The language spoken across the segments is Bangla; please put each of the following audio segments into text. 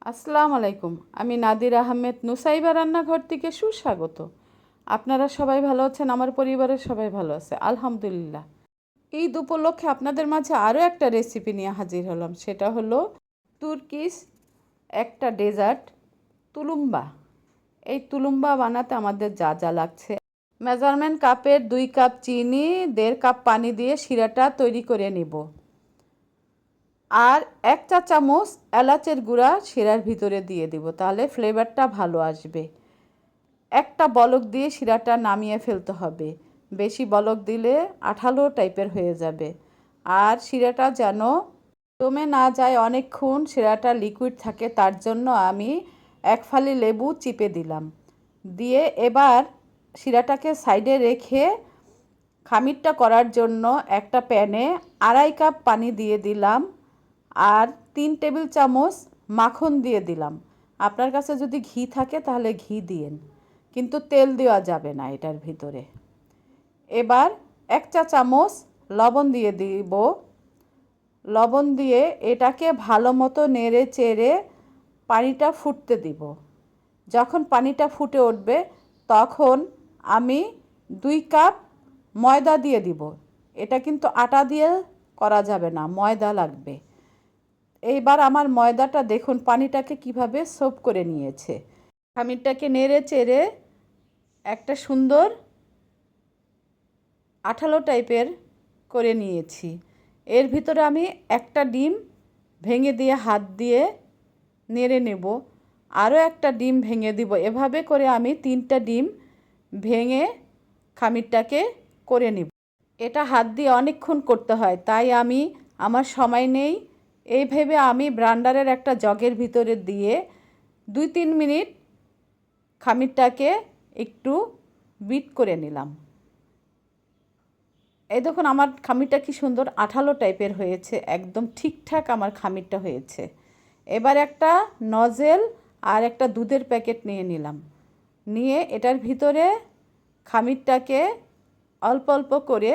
আসসালামু আলাইকুম। আমি নাদির আহমেদ নুসাইবা রান্নাঘর থেকে সুস্বাগত। আপনারা সবাই ভালো আছেন? আমার পরিবারের সবাই ভালো আছে আলহামদুলিল্লাহ। ঈদ উপলক্ষে আপনাদের মাঝে আরও একটা রেসিপি নিয়ে হাজির হলাম। সেটা হলো তুর্কিশ একটা ডেজার্ট তুলুম্বা। এই তুলুম্বা বানাতে আমাদের যা যা লাগছে, মেজারমেন্ট কাপের 2 কাপ চিনি, 1.5 কাপ পানি দিয়ে শিরাটা তৈরি করে নিব। আর 1 চা চামচ এলাচের গুঁড়া শিরার ভিতরে দিয়ে দিব, তাহলে ফ্লেভারটা ভালো আসবে। একটা বলক দিয়ে শিরাটা নামিয়ে ফেলতে হবে, বেশি বলক দিলে আঠালো টাইপের হয়ে যাবে। আর শিরাটা যেন জমে না যায় অনেকক্ষণ, শিরাটা লিকুইড থাকে, তার জন্য আমি 1 ফালি লেবু চিপে দিলাম। দিয়ে এবার শিরাটাকে সাইডে রেখে খামিরটা করার জন্য একটা প্যানে 2.5 কাপ পানি দিয়ে দিলাম আর 3 টেবিল চামচ মাখন দিয়ে দিলাম। আপনার কাছে যদি ঘি থাকে তাহলে ঘি দিয়েন, কিন্তু তেল দেওয়া যাবে না এটার ভিতরে। এবার 1 চা চামচ লবণ দিয়ে দিব। লবণ দিয়ে এটাকে ভালো মতো নেড়ে চেড়ে পানিটা ফুটতে দিব। যখন পানিটা ফুটে উঠবে তখন আমি 2 কাপ ময়দা দিয়ে দিব। এটা কিন্তু আটা দিয়ে করা যাবে না, ময়দা লাগবে। এইবার আমার ময়দাটা দেখুন পানিটাকে কিভাবে সোপ করে নিয়েছে। খামিরটাকে নেড়ে চেড়ে একটা সুন্দর আঠালো টাইপের করে নিয়েছি। এর ভিতরে আমি একটা ডিম ভেঙে দিয়ে হাত দিয়ে নেড়ে নেব, আরও একটা ডিম ভেঙে দিব। এভাবে করে আমি 3টা ডিম ভেঙে খামিরটাকে করে নেব। এটা হাত দিয়ে অনেকক্ষণ করতে হয়, তাই আমার সময় নেই। এই ভেবে আমি ব্লেন্ডারের একটা জগের ভিতরে দিয়ে 2-3 মিনিট খামিরটাকে একটু বিট করে নিলাম। এই দেখুন আমার খামিরটা কি সুন্দর আঠালো টাইপের হয়েছে, একদম ঠিকঠাক আমার খামিরটা হয়েছে। এবার একটা নজেল আর একটা দুধের প্যাকেট নিয়ে নিলাম। নিয়ে এটার ভিতরে খামিরটাকে অল্প অল্প করে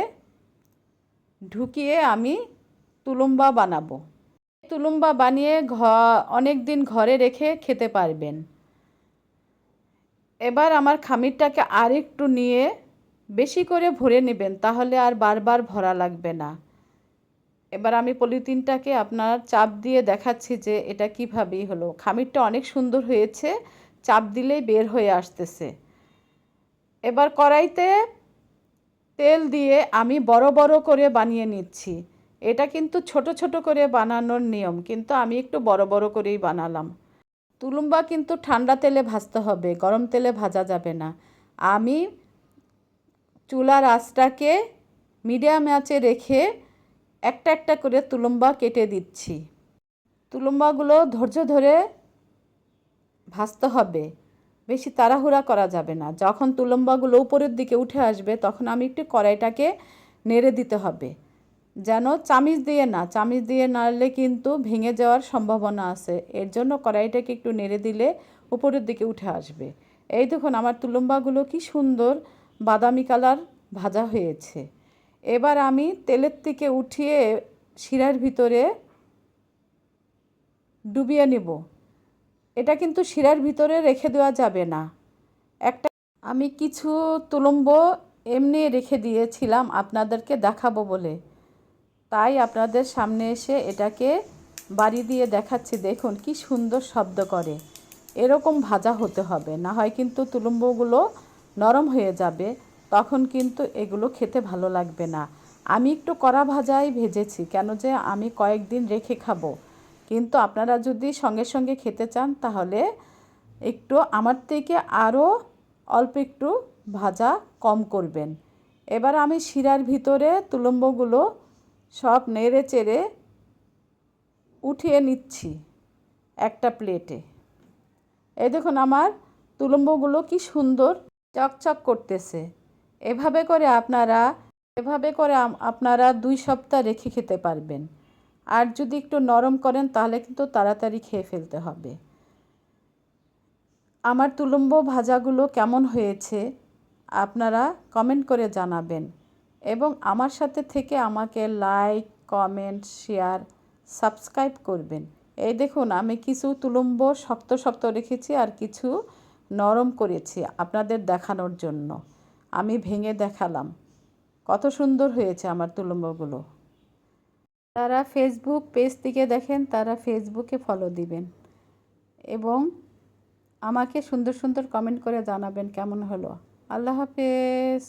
ঢুকিয়ে আমি তুলুম্বা বানাবো। তুলুম্বা বানিয়ে অনেক দিন ঘরে রেখে খেতে পারবেন। এবার আমার খামিরটাকে আরেকটু নিয়ে বেশি করে ভরে নেবেন, তাহলে আর বারবার ভরা লাগবে না। এবার আমি পলিথিনটাকে আপনার চাপ দিয়ে দেখাচ্ছি যে এটা কীভাবেই হলো। খামিরটা অনেক সুন্দর হয়েছে, চাপ দিলেই বের হয়ে আসতেছে। এবার কড়াইতে তেল দিয়ে আমি বড় বড় করে বানিয়ে নিচ্ছি। এটা কিন্তু ছোট ছোট করে বানানোর নিয়ম, কিন্তু আমি একটু বড় বড় করেই বানালাম। তুলুম্বা কিন্তু ঠান্ডা তেলে ভাজতে হবে, গরম তেলে ভাজা যাবে না। আমি চুলার আঁচটাকে মিডিয়াম আঁচে রেখে একটা একটা করে তুলুম্বা কেটে দিচ্ছি। তুলুম্বাগুলো ধৈর্য ধরে ভাজতে হবে, বেশি তাড়াহুড়া করা যাবে না। যখন তুলুম্বাগুলো উপরের দিকে উঠে আসবে তখন আমি একটু কড়াইটাকে নেড়ে দিতে হবে, যেন চামিচ দিয়ে নাড়লে কিন্তু ভেঙে যাওয়ার সম্ভাবনা আছে। এর জন্য কড়াইটাকে একটু নেড়ে দিলে উপরের দিকে উঠে আসবে। এই দেখুন আমার তুলুম্বাগুলো কি সুন্দর বাদামি কালার ভাজা হয়েছে। এবার আমি তেলের থেকে উঠিয়ে শিরার ভিতরে ডুবিয়ে নেব। এটা কিন্তু শিরার ভিতরে রেখে দেওয়া যাবে না। আমি কিছু তুলুম্ব এমনি রেখে দিয়েছিলাম আপনাদেরকে দেখাবো বলে, তাই আপনাদের সামনে এসে এটাকে বাড়ি দিয়ে দেখাচ্ছি। দেখুন কি সুন্দর শব্দ করে। এরকম ভাজা হতে হবে, না হয় কিন্তু তুলুম্বগুলো নরম হয়ে যাবে, তখন কিন্তু এগুলো খেতে ভালো লাগবে না। আমি একটু কড়া ভাজাই ভেজেছি, কেন যে আমি কয়েকদিন রেখে খাবো। কিন্তু আপনারা যদি সঙ্গে সঙ্গে খেতে চান তাহলে একটু আমার থেকে আরও অল্প একটু ভাজা কম করবেন। এবার আমি শিরার ভিতরে তুলুম্বগুলো সব নেড়ে চেড়ে উঠিয়ে নিচ্ছি একটা প্লেটে। এই দেখুন আমার তুলুম্বগুলো কি সুন্দর চকচক করতেছে। এভাবে করে আপনারা 2 সপ্তাহ রেখে খেতে পারবেন। আর যদি একটু নরম করেন তাহলে কিন্তু তাড়াতাড়ি খেয়ে ফেলতে হবে। আমার তুলুম্ব ভাজাগুলো কেমন হয়েছে আপনারা কমেন্ট করে জানাবেন, এবং আমার সাথে থেকে আমাকে লাইক, কমেন্ট, শেয়ার, সাবস্ক্রাইব করবেন। এই দেখুন, আমি কিছু তুলম্ব শক্ত শক্ত রেখেছি আর কিছু নরম করেছি আপনাদের দেখানোর জন্য। আমি ভেঙে দেখালাম কত সুন্দর হয়েছে আমার তুলম্বগুলো। যারা ফেসবুক পেজ থেকে দেখেন তারা ফেসবুকে ফলো দিবেন এবং আমাকে সুন্দর সুন্দর কমেন্ট করে জানাবেন কেমন হলো। আল্লাহ হাফেজ।